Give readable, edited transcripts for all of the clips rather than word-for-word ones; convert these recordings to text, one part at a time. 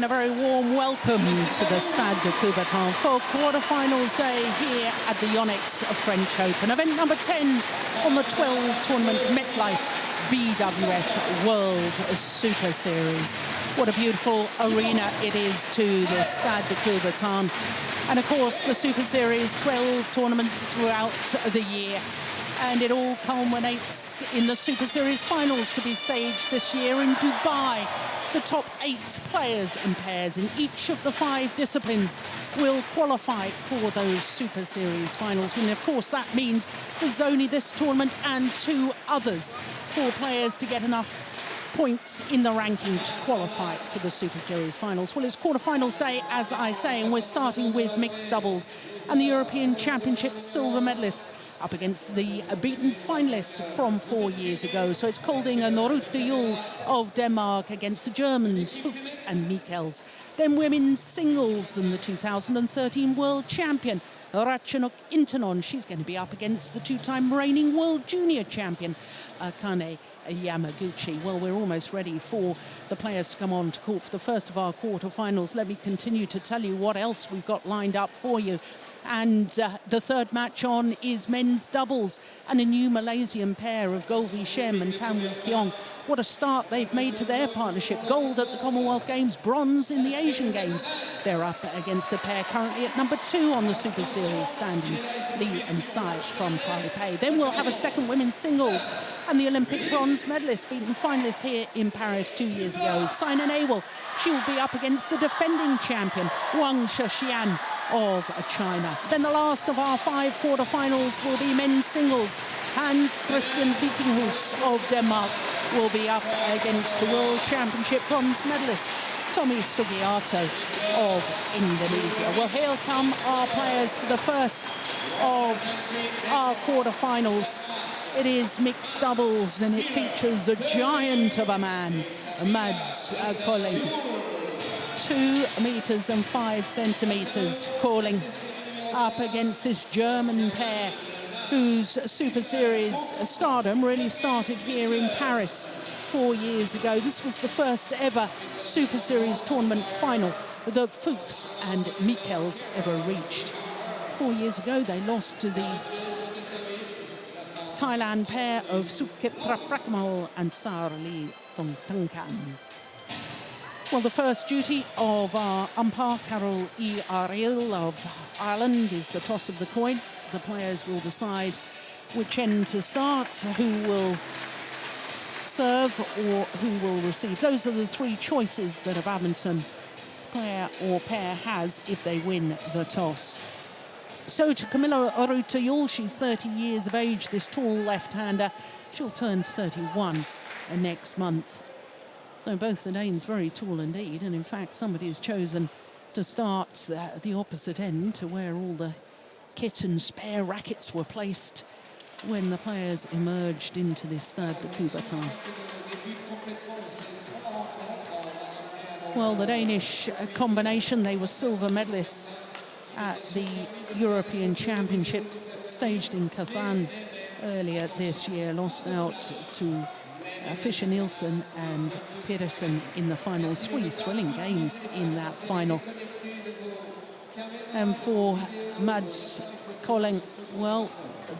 a very warm welcome to the Stade de Coubertin for quarterfinals day here at the YONEX French Open. Event number 10 on the 12 tournament MetLife BWF World Superseries. What a beautiful arena it is to the Stade de Coubertin. And of course the Superseries, 12 tournaments throughout the year. And it all culminates in the Superseries finals to be staged this year in Dubai. The top 8 players and pairs in each of the 5 disciplines will qualify for those Superseries finals. And of course that means there's only this tournament and 2 others for players to get enough points in the ranking to qualify for the Superseries finals. Well, it's quarterfinals day, as I say, and we're starting with mixed doubles and the European Championships silver medalists up against the beaten finalists from 4 years ago. So it's Kolding and Juhl of Denmark against the Germans, Fuchs and Michels. Then women's singles and the 2013 world champion, Ratchanok Intanon. She's going to be up against the 2-time reigning world junior champion, Akane Yamaguchi. Well, we're almost ready for the players to come on to court for the first of our quarterfinals. Let me continue to tell you what else we've got lined up for you. And the third match on is men's doubles and a new Malaysian pair of Golvi Shem and Tan Wee Keong. What a start they've made to their partnership. Gold at the Commonwealth Games, bronze in the Asian Games. They're up against the pair currently at number 2 on the Super Series standings, Lee and Sai from Taipei. Then we'll have a second women's singles and the Olympic bronze medalist, beaten finalist here in Paris 2 years ago, Sainan Awol. She will be up against the defending champion, Wang Shixian of China. Then the last of our 5 quarterfinals will be men's singles. Hans Christian Vikinghus of Denmark will be up against the World Championship bronze medalist, Tommy Sugiarto of Indonesia. Well, here come our players for the first of our quarterfinals. It is mixed doubles and it features a giant of a man, Mads Kolding. 2 meters and 5 centimeters, Kolding up against this German pair whose Super Series stardom really started here in Paris 4 years ago. This was the first ever Super Series tournament final that Fuchs and Michels ever reached. 4 years ago they lost to the Thailand pair of Sukhit Praprakmal and Sarli Tongtangkan. Well, the first duty of our umpire, Carol E. Ariel of Ireland, is the toss of the coin. The players will decide which end to start, who will serve or who will receive. Those are the 3 choices that a badminton player or pair has if they win the toss. So to Camilla Juhl, she's 30 years of age, this tall left-hander. She'll turn 31 next month. So both the Danes very tall indeed, and in fact somebody has chosen to start at the opposite end to where all the kit and spare rackets were placed when the players emerged into the Stade de Coubertin. Well, the Danish combination, they were silver medalists at the European Championships staged in Kazan earlier this year, lost out to Fischer Nielsen and Pedersen in the final. 3 thrilling games in that final. And for Mads Kolding, well,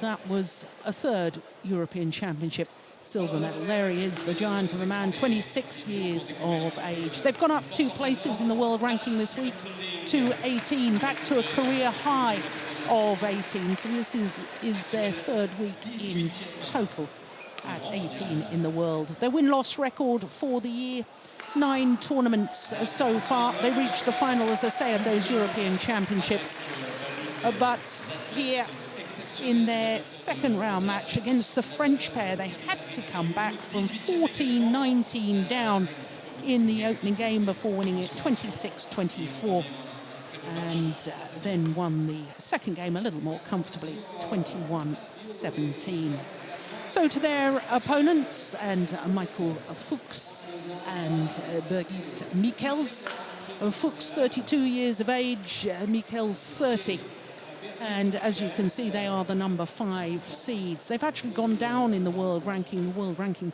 that was a 3rd European Championship silver medal. There he is, the giant of a man, 26 years of age. They've gone up 2 places in the world ranking this week to 18, back to a career high of 18. So this is their 3rd week in total at 18 in the world. Their win-loss record for the year, 9 tournaments so far. They reached the final, as I say, of those European Championships. But here in their 2nd round match against the French pair, they had to come back from 14-19 down in the opening game before winning it 26-24. And then won the 2nd game a little more comfortably, 21-17. So to their opponents, and Michael Fuchs and Birgit Michels. Fuchs, 32 years of age, Michels, 30. And as you can see, they are the number 5 seeds. They've actually gone down in the world ranking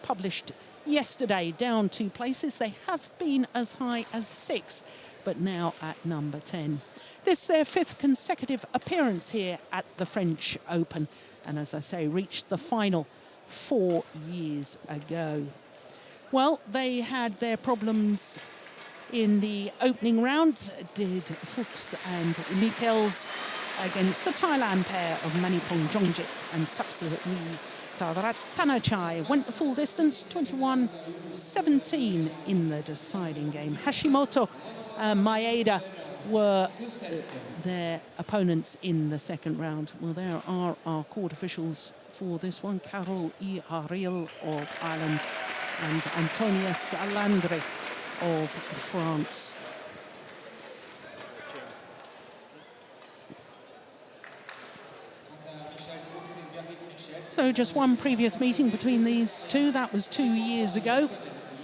published yesterday, down 2 places. They have been as high as 6, but now at number 10. This their 5th consecutive appearance here at the French Open, and as I say, reached the final 4 years ago. Well, they had their problems in the opening round, did Fuchs and Michels, against the Thailand pair of Manipong Jongjit and Sapsaree Taratanachai. Went the full distance, 21-17 in the deciding game. Hashimoto and Maeda were their opponents in the second round. Well, there are our court officials for this one. Carol E. Haril of Ireland and Antonius Alandre of France. So just one previous meeting between these two. That was 2 years ago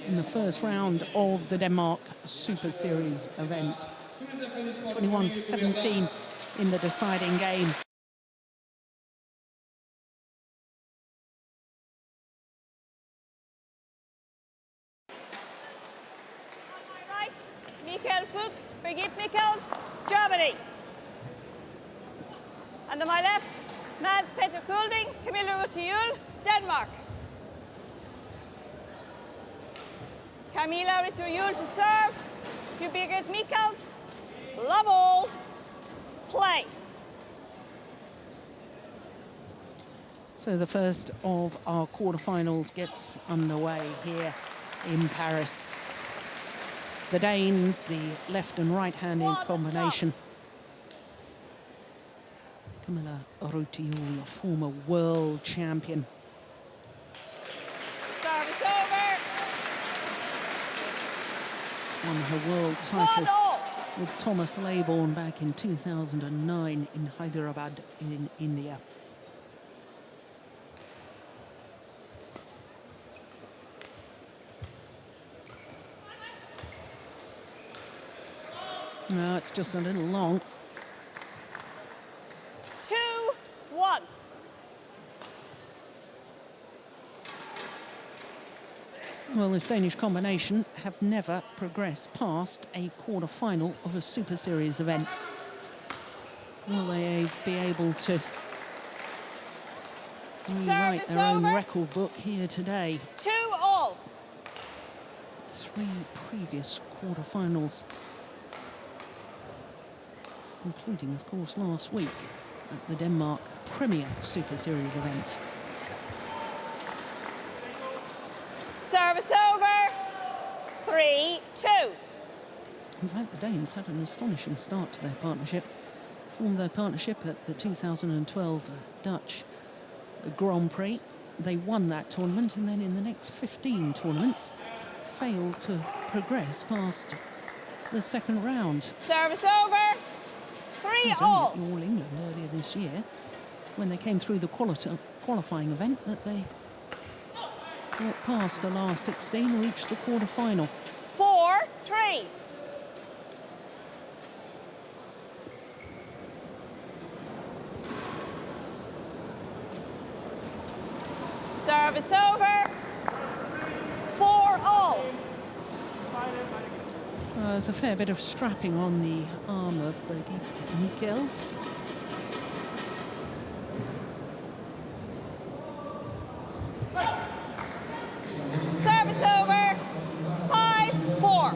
in the first round of the Denmark Super Series event. 21-17 in the deciding game. Right, Michael Fuchs, Birgit Michels, Germany. And on my left, Mads Peter Kolding, Camilla Juhl, Denmark. Camilla Juhl to serve, to Birgit Michels, love all, play. So the first of our quarterfinals gets underway here in Paris. The Danes, the left and right-handed combination. Camilla Juhl, a former world champion. Service over. Won her world title with Thomas Laybourne back in 2009 in Hyderabad in India. No, it's just a little long. 2-1. Well, this Danish combination have never progressed past a quarter-final of a Super Series event. Will they be able to rewrite their own record book here today? 2-all. 3 previous quarter-finals, including, of course, last week at the Denmark Premier Super Series event. Service over. 3-2. In fact, the Danes had an astonishing start to their partnership. Formed their partnership at the 2012 Dutch Grand Prix. They won that tournament, and then in the next 15 tournaments failed to progress past the second round. Service over. 3-all. All England earlier this year, when they came through the qualifying event, that they got past the last 16, reached the quarter-final. 4-3. Service over. 4-all. There's a fair bit of strapping on the arm of Birgit Michels. Service over. 5-4.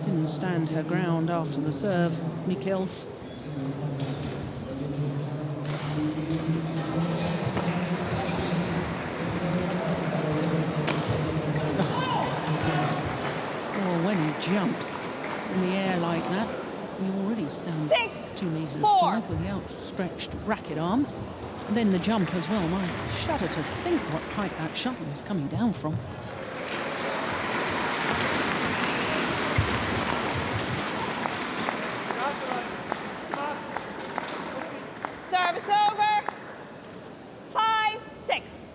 Didn't stand her ground after the serve, Michels. When he jumps in the air like that, he already stands 2 meters 5 with the outstretched racket arm. And then the jump as well. I shudder to think what height that shuttle is coming down from. Service over. 5-6.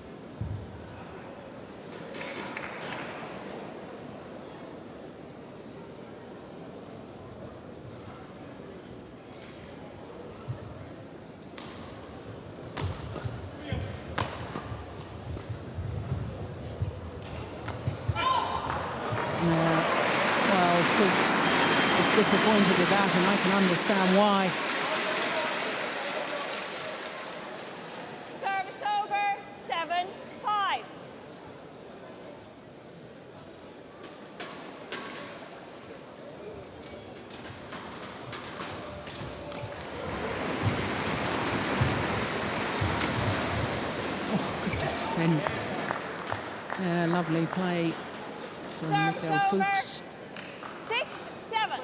disappointed with that, and I can understand why. Service over, 7-5. Defence. Yeah, lovely play from Michels Fuchs. 6-7.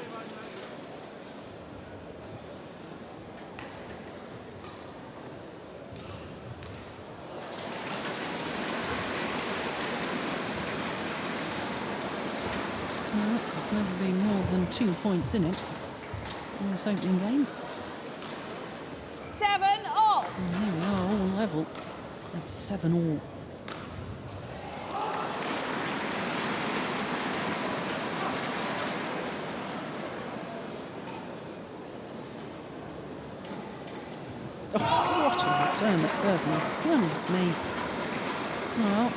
Well, there's never been more than 2 points in it in this opening game. 7-all. And here we are, all level. That's 7-all. Oh, what a return it certainly. Goodness me. Well,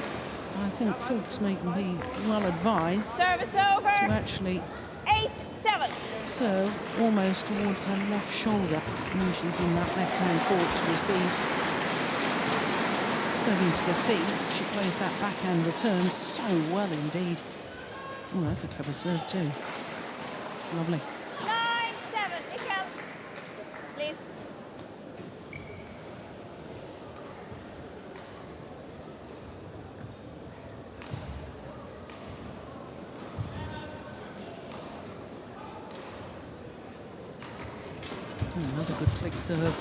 I think Fuchs may be well advised Service to over, actually 8-7. serve almost towards her left shoulder when she's in that left-hand court to receive. Serving to the tee, she plays that backhand return so well indeed. Oh, that's a clever serve too. Lovely. 9-7, Michel. Please. Oh, another good flick serve.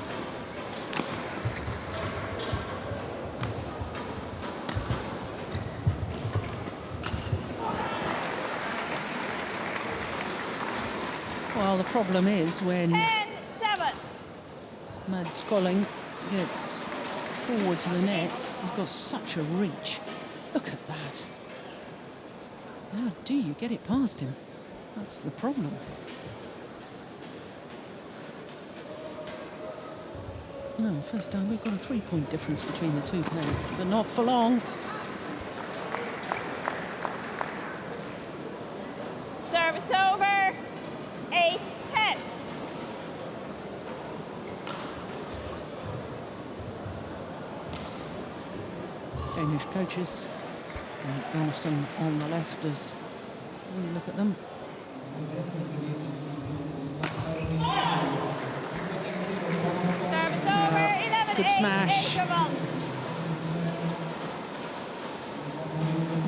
Well, the problem is when 10-7. Kolding gets forward to the net, he's got such a reach. Look at that. How do you get it past him? That's the problem. No, first time we've got a 3-point difference between the two players, but not for long. Service over, 8-10. Danish coaches, and Nelson on the left as we look at them. Service over, 11-8. Good smash. Interval.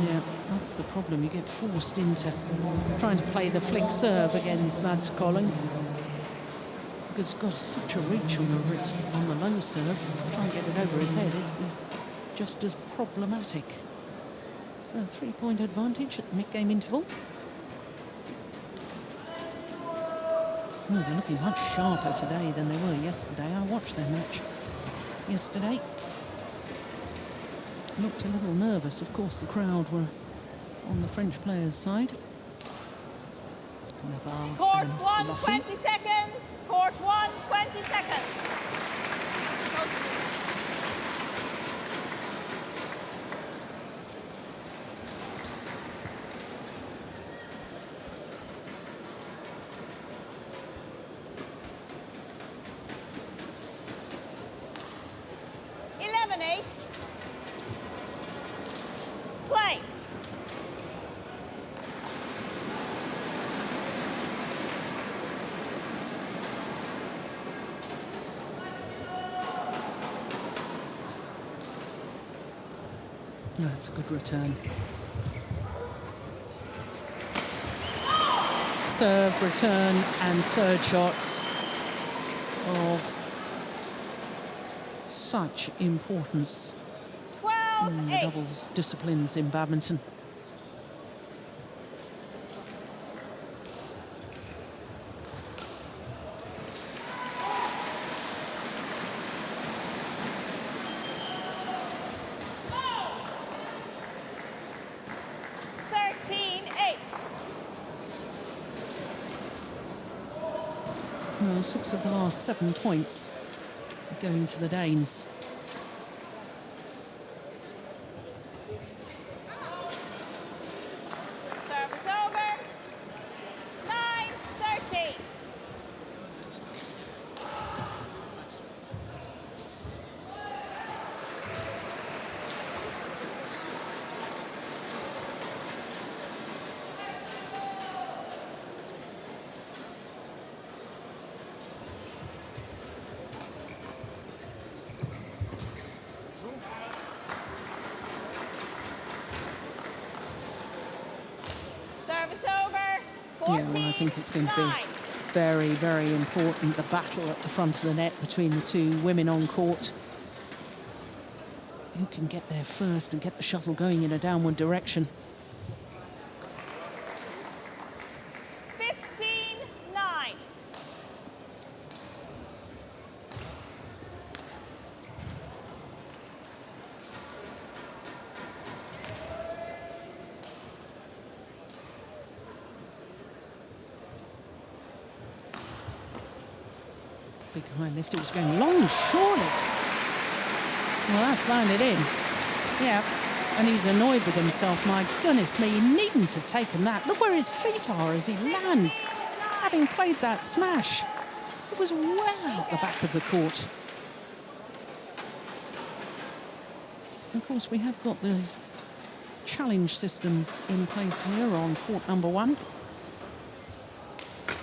Yeah, that's the problem. You get forced into trying to play the flick serve against Kolding because he's got such a reach on the low serve. Try and get it over his head is just as problematic. So 3-point advantage at the mid-game interval. Oh, they're looking much sharper today than they were yesterday. I watched their match yesterday. Looked a little nervous. Of course, the crowd were on the French players' side. Navarre Court and 1, Luffy. 20 seconds. Court 1, 20 seconds. 11-8. Play. That's a good return. Serve, return, and third shots of such importance in the 12-8. doubles disciplines in badminton. Well, 6 of the last 7 points are going to the Danes. Service over. 9-13. Yeah, well, I think it's going to be very, very important, the battle at the front of the net between the two women on court. Who can get there first and get the shuttle going in a downward direction? 15-9. Big high lift, it was going long, surely. Well, that's landed in. Yeah, and he's annoyed with himself. My goodness me, he needn't have taken that. Look where his feet are as he lands, having played that smash. It was well out the back of the court. Of course, we have got the challenge system in place here on court number 1.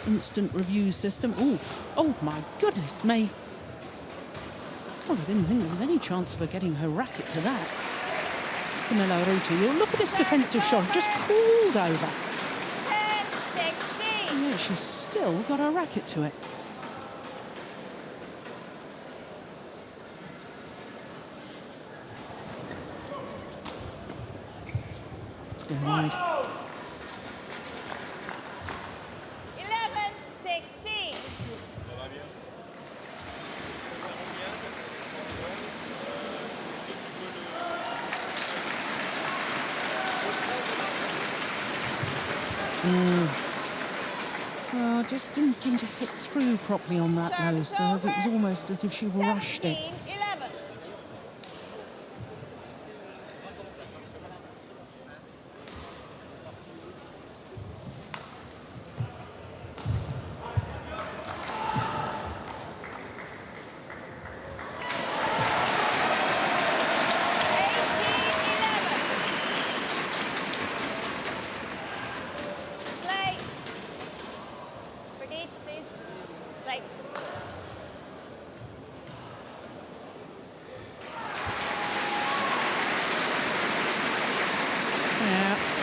Instant review system. Oof. Oh, my goodness me. Oh, I didn't think there was any chance of her getting her racket to that. Camilla Ruti, look at this defensive shot, just cooled over. 10-16. And yet she's still got her racket to it. Let's go wide. 11-16. Well, just didn't seem to hit through properly on that low serve. It was almost as if she rushed it. 17-11.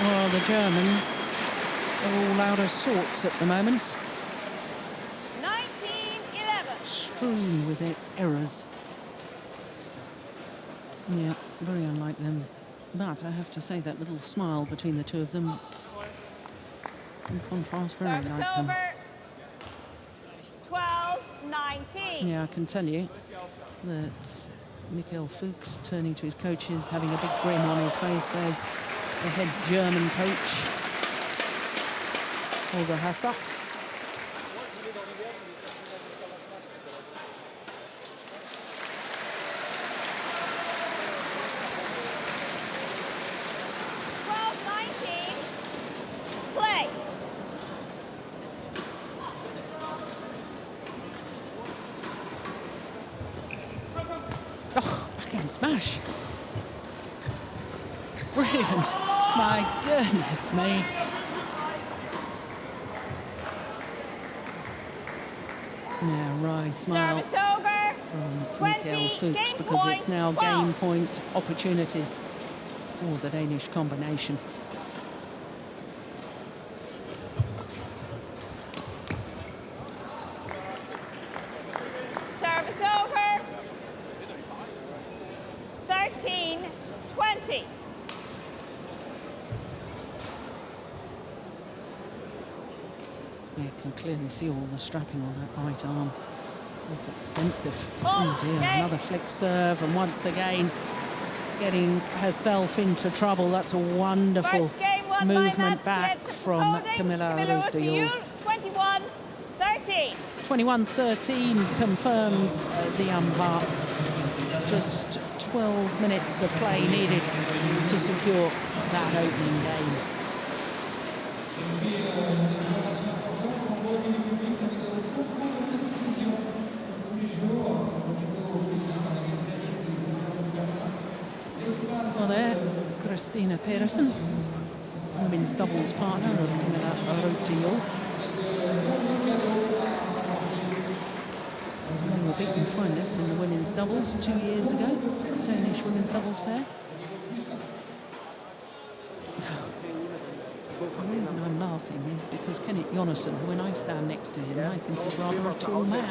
Well, the Germans are all out of sorts at the moment. 19-11. Strewn with their errors. Yeah, very unlike them. But I have to say that little smile between the two of them, in contrast, very Service like them. over. 12-19. Yeah, I can tell you that Fuchs, turning to his coaches, having a big grin on his face. There's the head German coach, Holger Hasser. Play. Oh, backhand smash. Brilliant. My goodness me. Yeah, wry smile Service over. from Michels Fuchs, because it's now game point opportunities for the Danish combination. Service over. 13-20. You can clearly see all the strapping on that right arm. It's extensive. Oh, Oh dear, okay. another flick serve, and once again getting herself into trouble. That's a wonderful First game won by movement Mads back Klet from Kolding. Camilla Juhl, Ruti. 21-13. 21-13 confirms the umpire. Just 12 minutes of play needed to secure that opening game. Well, there, Christina Pedersen, women's doubles partner of Camilla Ruti. They were beaten finalists in the women's doubles 2 years ago, Danish women's doubles pair. For some reason, I'm I'm laughing is because Kenneth Jonasson, when I stand next to him, I think he's rather a tall man.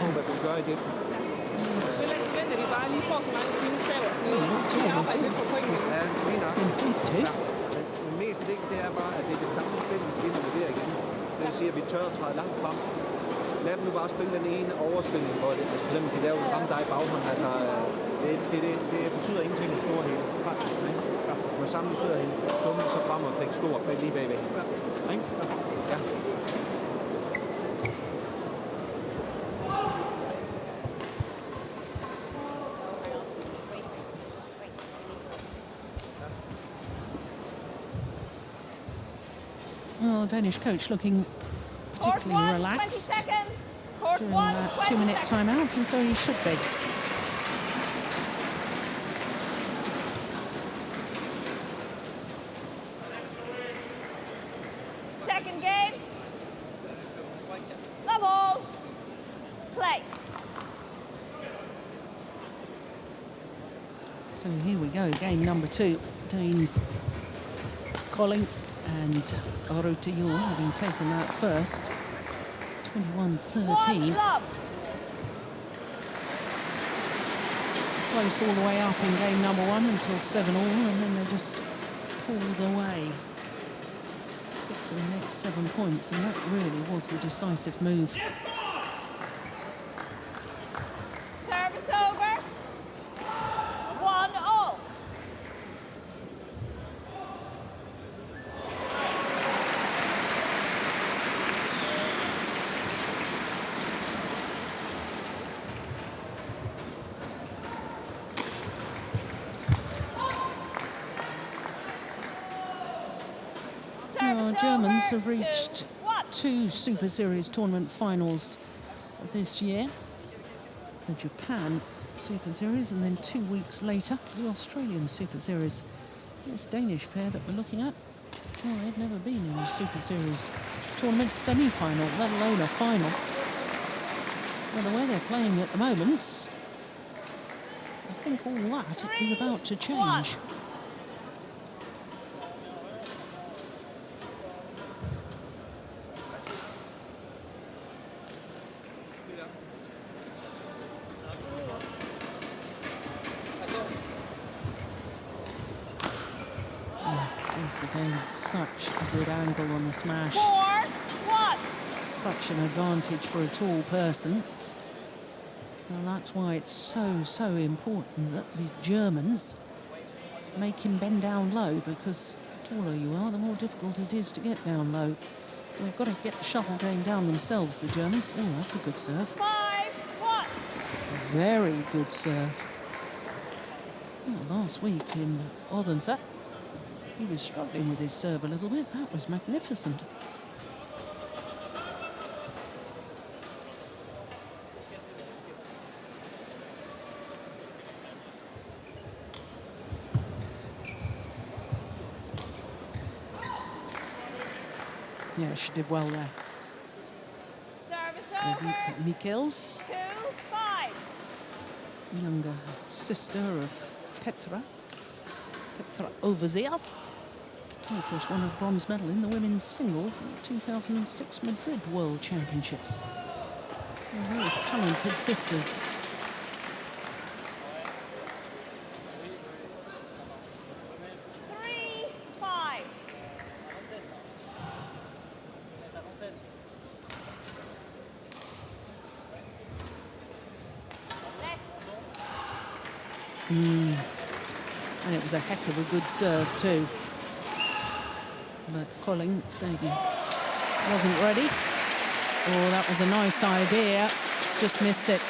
Against these two. Men mest af det er bare, at det er det samme spil, vi skal ind og levere igen. Det vil sige, at vi tør at træde langt frem. Lad dem nu bare spille den ene overspilning, hvor det, altså for dem, de laver en ramme dig i baghånden. Altså, det betyder ingenting med stor hele. Når sammen sidder hen, dumme så frem og lægge stor lige bagved. Ja. Well, Danish coach looking particularly relaxed during that 2-minute timeout, and so he should be. Second game. Level. Play. So here we go, game number 2. Danes Kolding and Juhl having taken that first. 21-13. Close all the way up in game number 1 until 7-all, and then they just pulled away. 6 of the next 7 points, and that really was the decisive move. Service over. 1-all. Our Germans have reached 2 Super Series tournament finals this year. The Japan Super Series, and then 2 weeks later, the Australian Super Series. This Danish pair that we're looking at, well, they've never been in a Super Series tournament semi-final, let alone a final. Well, the way they're playing at the moment, I think all that is about to change. Again, such a good angle on the smash. 4-1. Such an advantage for a tall person. And that's why it's so important that the Germans make him bend down low, because the taller you are, the more difficult it is to get down low. So they've got to get the shuttle going down themselves, the Germans. Oh, that's a good serve. 5-1. Very good serve. Oh, last week in Odense, he was struggling with his serve a little bit. That was magnificent. Yeah, she did well there. Service over. Michels, 2-5. younger sister of Petra Overseer. And of course, won a bronze medal in the women's singles in the 2006 Madrid World Championships. They're very talented sisters. And it was a heck of a good serve too. But Kolding saying wasn't ready. Oh, that was a nice idea. Just missed it.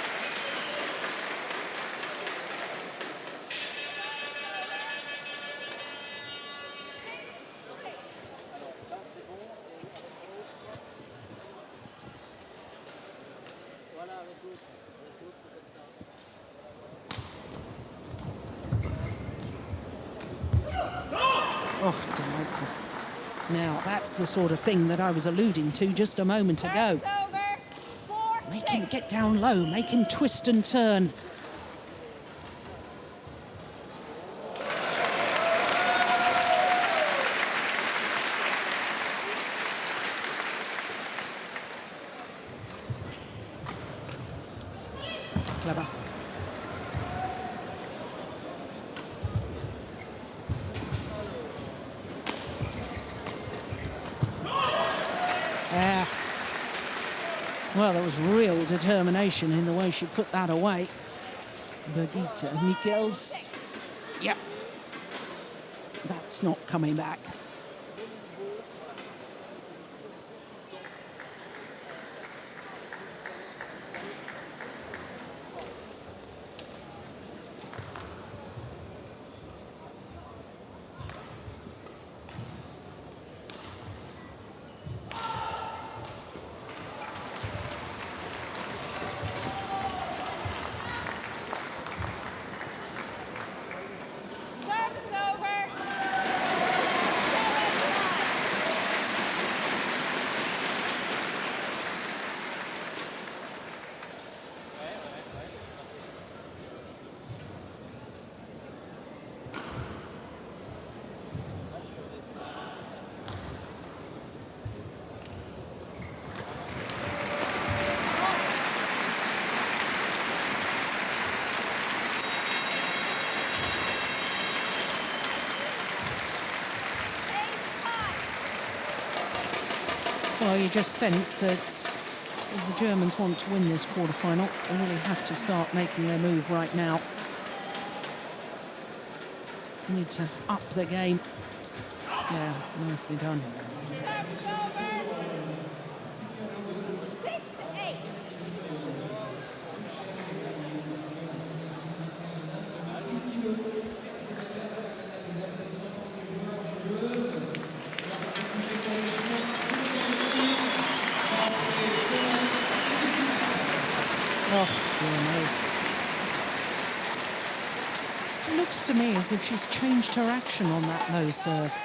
Oh, delightful. Now, that's the sort of thing that I was alluding to just a moment ago. Make him get down low, make him twist and turn. clever. Yeah. Well, there was real determination in the way she put that away. Birgitte Michels. Yep. That's not coming back. Well, you just sense that if the Germans want to win this quarterfinal, they really have to start making their move right now. Need to up the game. Yeah, nicely done. Service over. 6-8. Oh, dear me. It looks to me as if she's changed her action on that low serve. 9-6.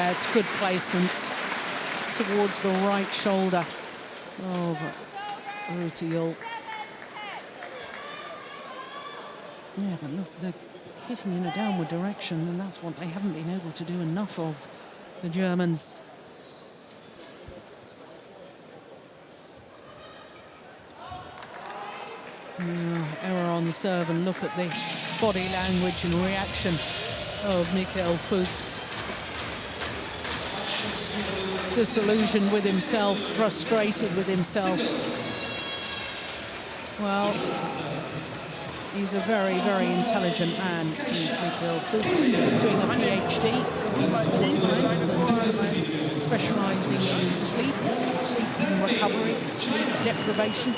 It's good placement towards the right shoulder of Juhl. Yeah, but look, they're hitting in a downward direction, and that's what they haven't been able to do enough of, the Germans. Error on the serve, and look at the body language and reaction of Michael Fuchs. Disillusioned with himself, frustrated with himself. Well, he's a very, very intelligent man. He's Michael Fuchs, doing a PhD in sports science and specialising in sleep recovery, sleep deprivation.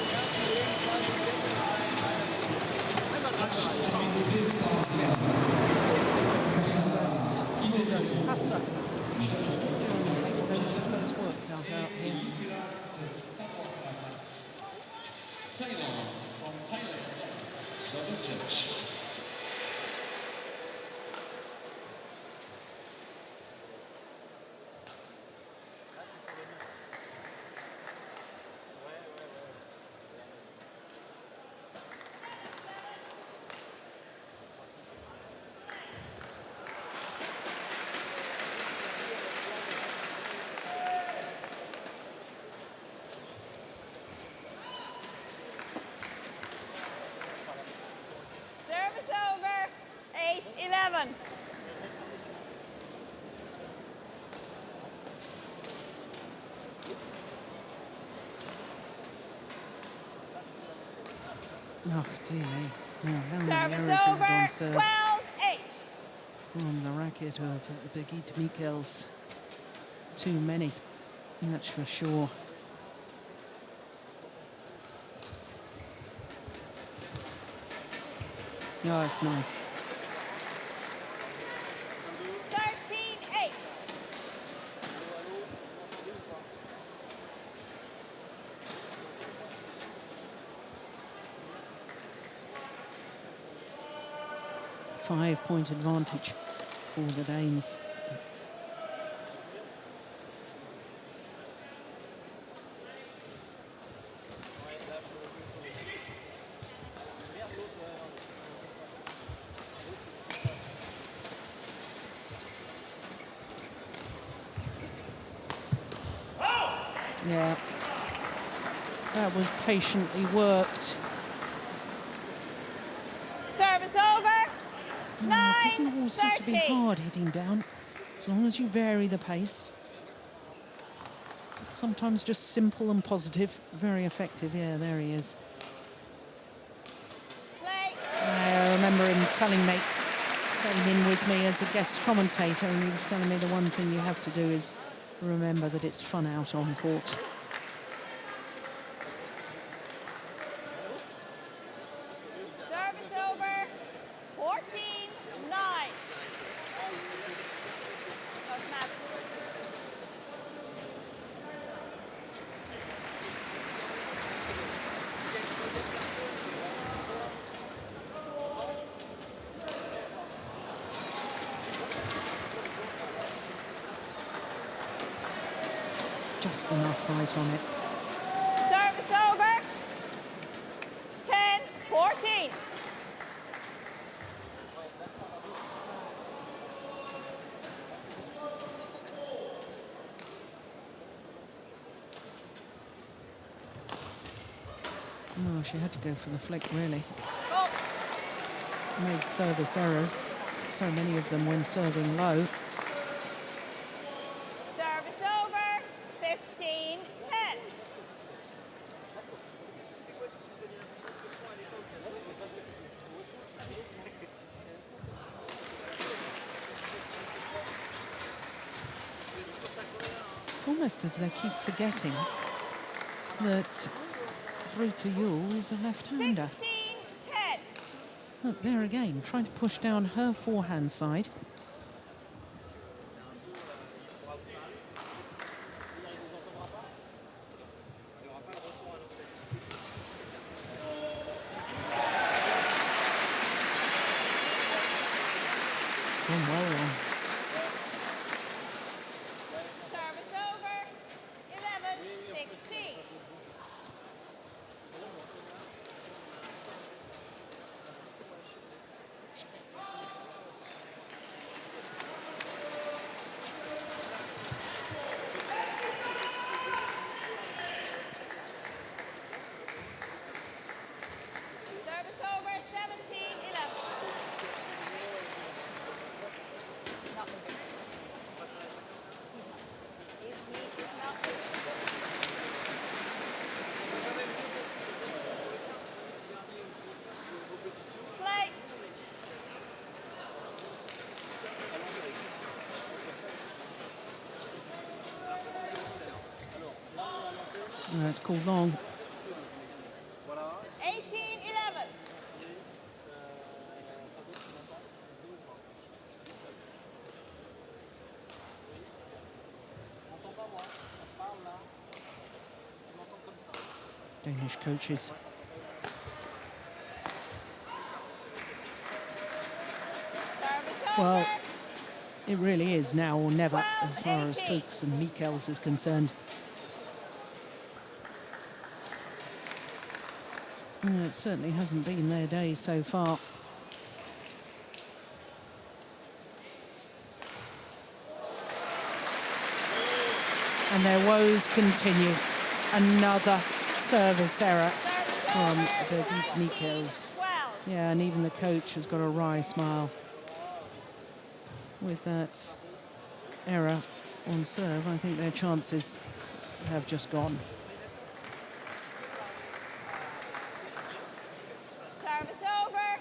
Service over. 8-11. Oh, dear me. Now, how many Service errors is it on over. serve 12-8. from the racket of Birgitte Michels? Too many, that's for sure. Oh, that's nice. 13-8. 5-point advantage for the Danes. Yeah, that was patiently worked. Service over. It doesn't always have to be 9-30. hard hitting down, as long as you vary the pace. Sometimes just simple and positive, very effective. Yeah, there he is. Play. I remember him telling me, came in with me as a guest commentator, and he was telling me the one thing you have to do is remember that it's fun out on court. Service over. 14-9. Coach Mats. Just enough height on it. Service over. 10-14. Oh, she had to go for the flick, really. Goal. Made service errors, so many of them when serving low. Service over. 15-10. It's almost as if they keep forgetting that through to Juhl is a left-hander. 16-10. Look, there again, trying to push down her forehand side. It's gone well wrong. Service over. 11-16. Service over. 17-11. He's not moving. He's not moving. Play. It's called long. 18-11. Danish coaches. Service Well, over. it really is now or never as far as Fuchs and Michels is concerned. Yeah, it certainly hasn't been their day so far. And their woes continue. Another service error from Michels. 12. Yeah, and even the coach has got a wry smile with that error on serve. I think their chances have just gone. Service over.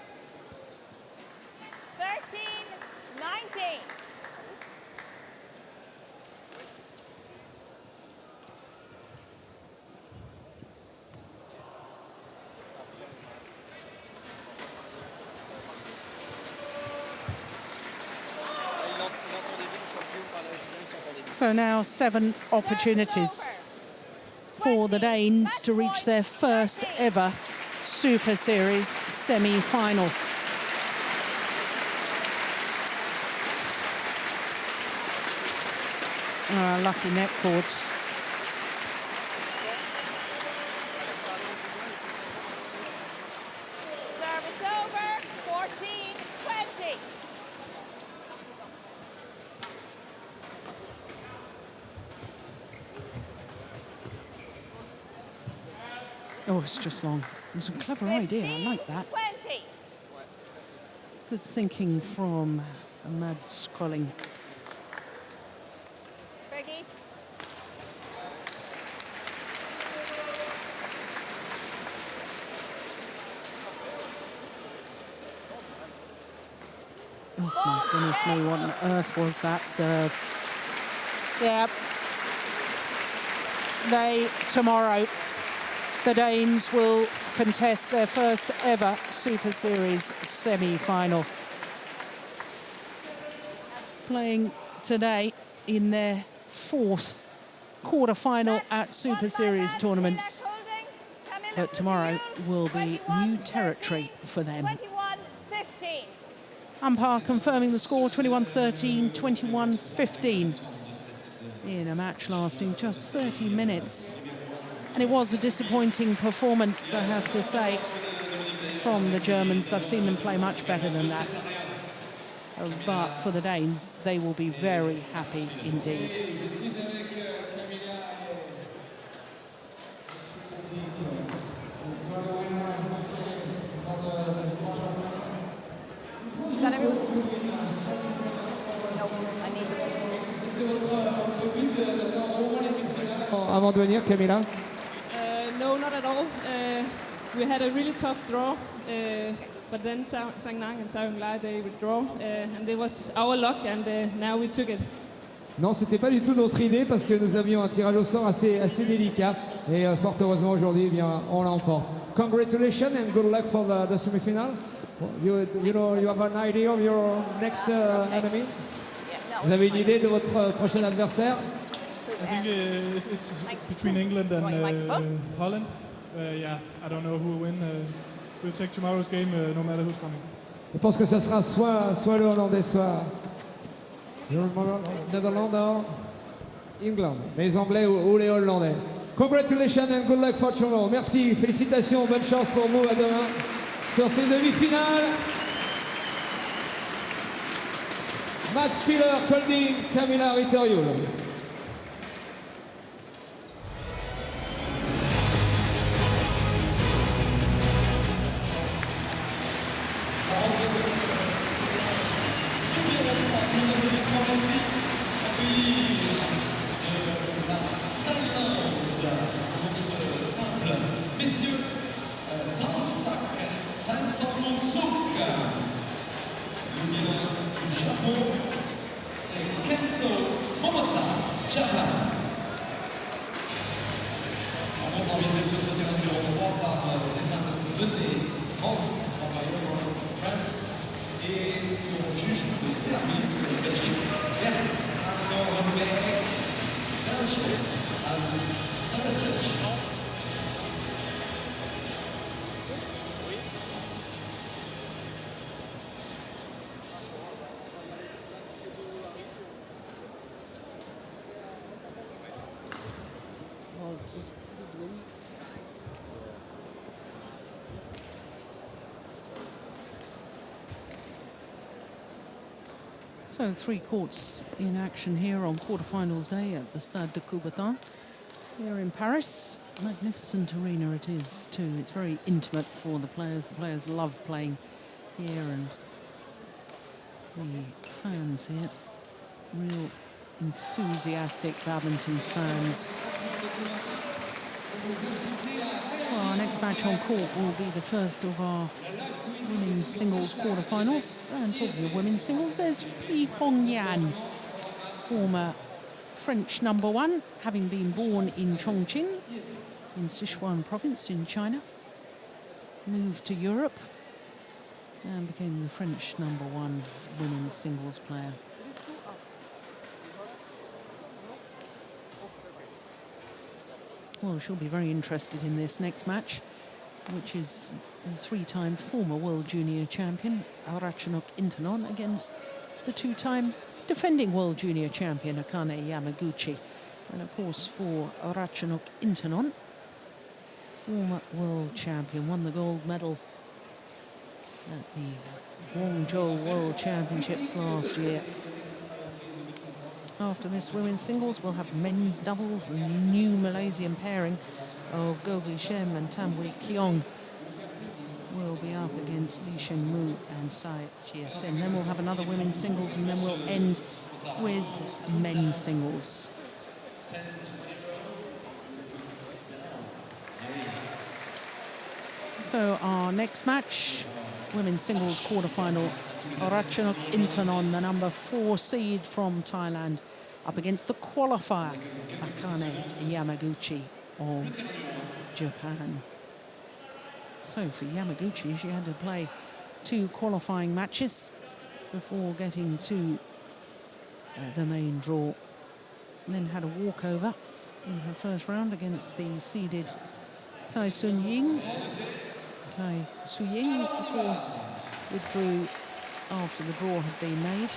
13-19. So now 7 opportunities for the Danes to reach their first ever Super Series semi-final. Lucky net courts. Service over, 14-20. Oh, it's just long. It was a clever idea. I like that. 20. Good thinking from Mads Kolding. Birgit. Oh my goodness me, what on earth was that serve? Yeah. Tomorrow, the Danes will contest their first ever Super Series semi-final. Playing today in their fourth quarter-final at Super Series tournaments. But tomorrow will be new territory for them. 21-15. Umpire confirming the score, 21-13, 21-15. In a match lasting just 30 minutes. And it was a disappointing performance, I have to say, from the Germans. I've seen them play much better than that. But for the Danes, they will be very happy indeed. Got everyone? Nope, I need Avant de venir, Camilla. No, not at all. We had a really tough draw, but then Sang Nang and Sang Lai, they withdraw, and it was our luck, and now we took it. Non, c'était pas du tout notre idée parce que nous avions un tirage au sort assez délicat et fort heureusement aujourd'hui, eh bien, on l'emporte. Congratulations and good luck for the semi-final. You know, you have an idea of your next enemy? Vous avez une idée de votre prochain adversaire? I think it's between England and Holland. Yeah, I don't know who will win. We'll take tomorrow's game no matter who's coming. Je pense que ça sera soit le Hollandais, soit le Netherlands or England. Les Anglais ou les Hollandais. Congratulations and good luck for tomorrow. Merci, félicitations, bonne chance pour vous à demain sur ces demi-finales. Mats Spiller, Kolding, Camilla Ritteriul. Messieurs, dans le sac, 500 souk. Le bilan du Japon, c'est Kento Momota, Japan. On montre invité sur ce terrain numéro 3 par Stéphane Venet, France, en France, et pour juge de service Belgique, Bert Norberg, Belgique, as Salazar. So 3 courts in action here on quarterfinals day at the Stade de Coubertin here in Paris. Magnificent arena it is too. It's very intimate for the players. The players love playing here, and the fans here, real enthusiastic badminton fans. Well, our next match on court will be the first of our women's singles quarterfinals. And talking of women's singles, there's Pi Hongyan, former French #1, having been born in Chongqing in Sichuan province in China, moved to Europe and became the French #1 women's singles player. Well, she'll be very interested in this next match, which is the 3-time former world junior champion Arachnok Intanon against the 2-time defending World Junior Champion Akane Yamaguchi. And of course for Ratchanok Intanon, former World Champion, won the gold medal at the Juhl World Championships last year. After this women's singles, we'll have men's doubles, the new Malaysian pairing of Govli Shem and Tambui Keong will be up against Lee Sheng Mu and Sai Chia Sim. Then we'll have another women's singles, and then we'll end with men's singles. So our next match, women's singles quarterfinal, Ratchanok Intanon, the number 4 seed from Thailand, up against the qualifier, Akane Yamaguchi of Japan. So for Yamaguchi, she had to play 2 qualifying matches before getting to the main draw. And then had a walkover in her first round against the seeded Tai Sun Ying. Tai Su Ying, of course, withdrew after the draw had been made.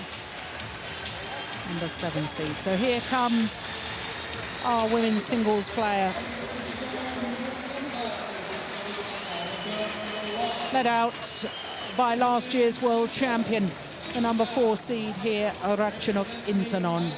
Number 7 seed. So here comes our women's singles player. Led out by last year's world champion, the number 4 seed here, Ratchanok Intanon.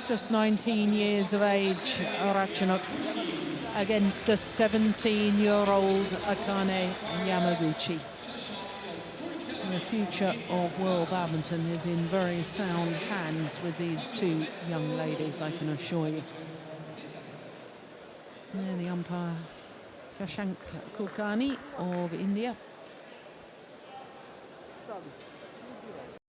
Just 19 years of age, Ratchanok, against a 17-year-old Akane Yamaguchi. The future of world badminton is in very sound hands with these 2 young ladies, I can assure you. And there the umpire, Shashank Kulkarni of India. Service.